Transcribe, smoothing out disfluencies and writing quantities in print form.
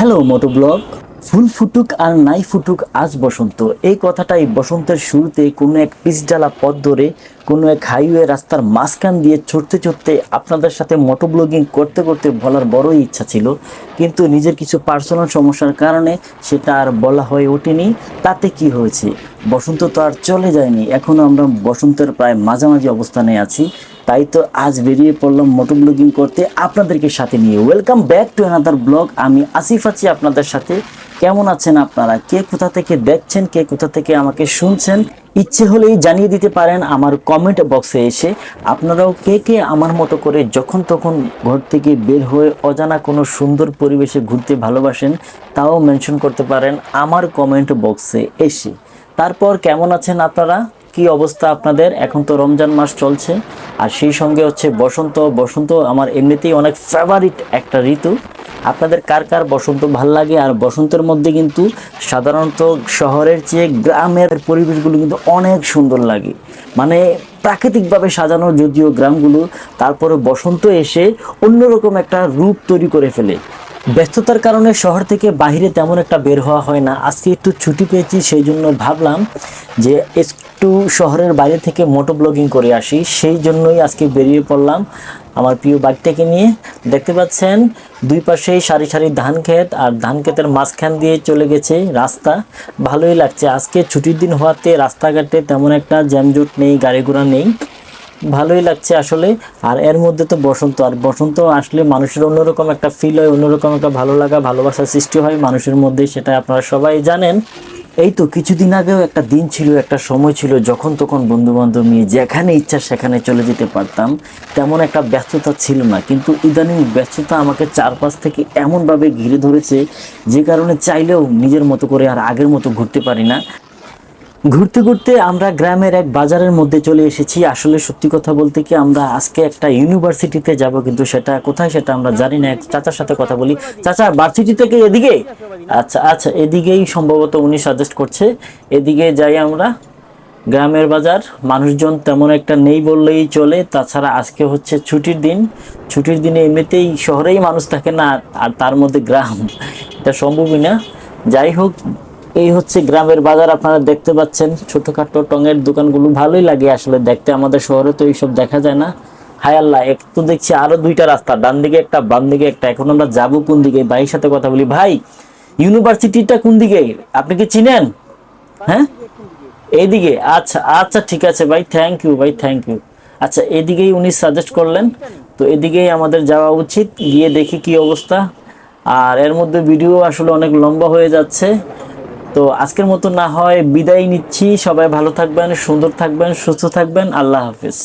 Hello মোটো blog. ফুল ফুটুক আর নাই ফুটুক আজ বসন্ত, এই কথাটাই বসন্তের শুরুতে কোনো এক পিচঢালা পথ ধরে কোনো এক হাইওয়ে রাস্তার মাঝখান দিয়ে ছুটতে ছুটতে আপনাদের সাথে মোটো ব্লগিং করতে করতে বলার বড়ই ইচ্ছা ছিল, কিন্তু নিজের কিছু পার্সোনাল সমস্যার কারণে সেটা আর বলা হয়ে ওঠেনি। তাতে কি হয়েছে, বসন্ত তো আর চলে যায়নি, এখনও আমরা বসন্তের প্রায় মাঝামাঝি অবস্থানে আছি। তাই তো আজ বেরিয়ে পড়লাম মোটো ব্লগিং করতে আপনাদেরকে সাথে নিয়ে। Welcome back to another blog. আমি আসিফ আছি আপনাদের সাথে। কেমন আছেন আপনারা? কে কোথা থেকে দেখছেন, কে কোথা থেকে আমাকে শুনছেন, ইচ্ছে হলেই জানিয়ে দিতে পারেন আমার কমেন্ট বক্সে এসে। আপনারাও কে কে আমার মতো করে যখন তখন ঘর থেকে বের হয়ে অজানা কোনো সুন্দর পরিবেশে ঘুরতে ভালোবাসেন, তাও মেনশন করতে পারেন আমার কমেন্ট বক্সে এসে। তারপর কেমন আছেন আপনারা? কি অবস্থা আপনাদের? এখন তো রমজান মাস চলছে, আর সেই সঙ্গে হচ্ছে বসন্ত। বসন্ত আমার এমনিতেই অনেক ফেভারিট একটা ঋতু। আপনাদের কার কার বসন্ত ভাল লাগে? আর বসন্তের মধ্যে কিন্তু সাধারণত শহরের চেয়ে গ্রামের পরিবেশগুলো কিন্তু অনেক সুন্দর লাগে। মানে প্রাকৃতিকভাবে সাজানো যদিও গ্রামগুলো, তারপরে বসন্ত এসে অন্যরকম একটা রূপ তৈরি করে ফেলে। ব্যস্ততার কারণে শহর থেকে বাইরে তেমন একটা বের হওয়া হয় না। আজকে একটু ছুটি পেয়েছি, সেই জন্য ভাবলাম যে একটু শহরের বাইরে থেকে মোটো ব্লগিং করে আসি। সেই জন্যই আজকে বেরিয়ে পড়লাম আমার প্রিয় বাইকটাকে নিয়ে। দেখতে পাচ্ছেন দুই পাশেই সারি সারি ধান ক্ষেত, আর ধান ক্ষেতের মাঝখান দিয়ে চলে গেছে রাস্তা। ভালোই লাগছে, আজকে ছুটির দিন হওয়াতে রাস্তাঘাটে তেমন একটা জ্যামজট নেই, গাড়ি ঘোড়া নেই, ভালোই লাগছে আসলে। আর এর মধ্যে তো বসন্ত, আর বসন্ত আসলে মানুষের অন্যরকম একটা ফিল হয়, অন্যরকম একটা ভালো লাগা ভালোবাসার সৃষ্টি হয় মানুষের মধ্যে, সেটা আপনারা সবাই জানেন। এই তো কিছুদিন আগেও একটা দিন ছিল, একটা সময় ছিল যখন তখন বন্ধু বান্ধব নিয়ে যেখানে ইচ্ছা সেখানে চলে যেতে পারতাম, তেমন একটা ব্যস্ততা ছিল না। কিন্তু ইদানিং ব্যস্ততা আমাকে চারপাশ থেকে এমনভাবে ঘিরে ধরেছে, যে কারণে চাইলেও নিজের মতো করে আর আগের মতো ঘুরতে পারি না। ঘুরতে ঘুরতে আমরা গ্রামের এক বাজারের মধ্যে চলে এসেছি। আসলে সত্যি কথা বলতে কি, আমরা আজকে একটা ইউনিভার্সিটিতে যাব, কিন্তু সেটা কোথায় সেটা আমরা জানি না। এক চাচার সাথে কথা বলি। চাচা, ভার্সিটি থেকে এদিকে? আচ্ছা আচ্ছা, এদিকেই সম্ভবত উনি সাজেস্ট করছে, এদিকে যাই আমরা। গ্রামের বাজার, মানুষজন তেমন একটা নেই বললেই চলে। তাছাড়া আজকে হচ্ছে ছুটির দিন। ছুটির দিনে এমনিতেই শহরেই মানুষ থাকে না, আর তার মধ্যে গ্রাম, এটা সম্ভবই না। যাই হোক, এই হচ্ছে গ্রামের বাজার। আপনারা দেখতে পাচ্ছেন ছোটখাটো টঙের দোকানগুলো, ভালোই লাগে আসলে দেখতে। আমাদের শহরে তো এইসব দেখা যায় না। হায় আল্লাহ, এক তো দেখছি আরো দুইটা রাস্তা, ডান দিকে একটা বাম দিকে একটা। এখন আমরা যাবো কোন দিকে? ভাইয়ের সাথে কথা বলি। ভাই, ইউনিভার্সিটিটা কোন দিকে, আপনি কি চিনেন? হ্যাঁ, এইদিকে? আচ্ছা আচ্ছা, ঠিক আছে ভাই, থ্যাংক ইউ ভাই, থ্যাংক ইউ। আচ্ছা, এদিকেই উনি সাজেস্ট করলেন, তো এদিকেই আমাদের যাওয়া উচিত। গিয়ে দেখি কি অবস্থা। আর এর মধ্যে ভিডিও আসলে অনেক লম্বা হয়ে যাচ্ছে, তো আজকের মতো না হয় বিদায় নিচ্ছি। সবাই ভালো থাকবেন, সুন্দর থাকবেন, সুস্থ থাকবেন। আল্লাহ হাফিজ।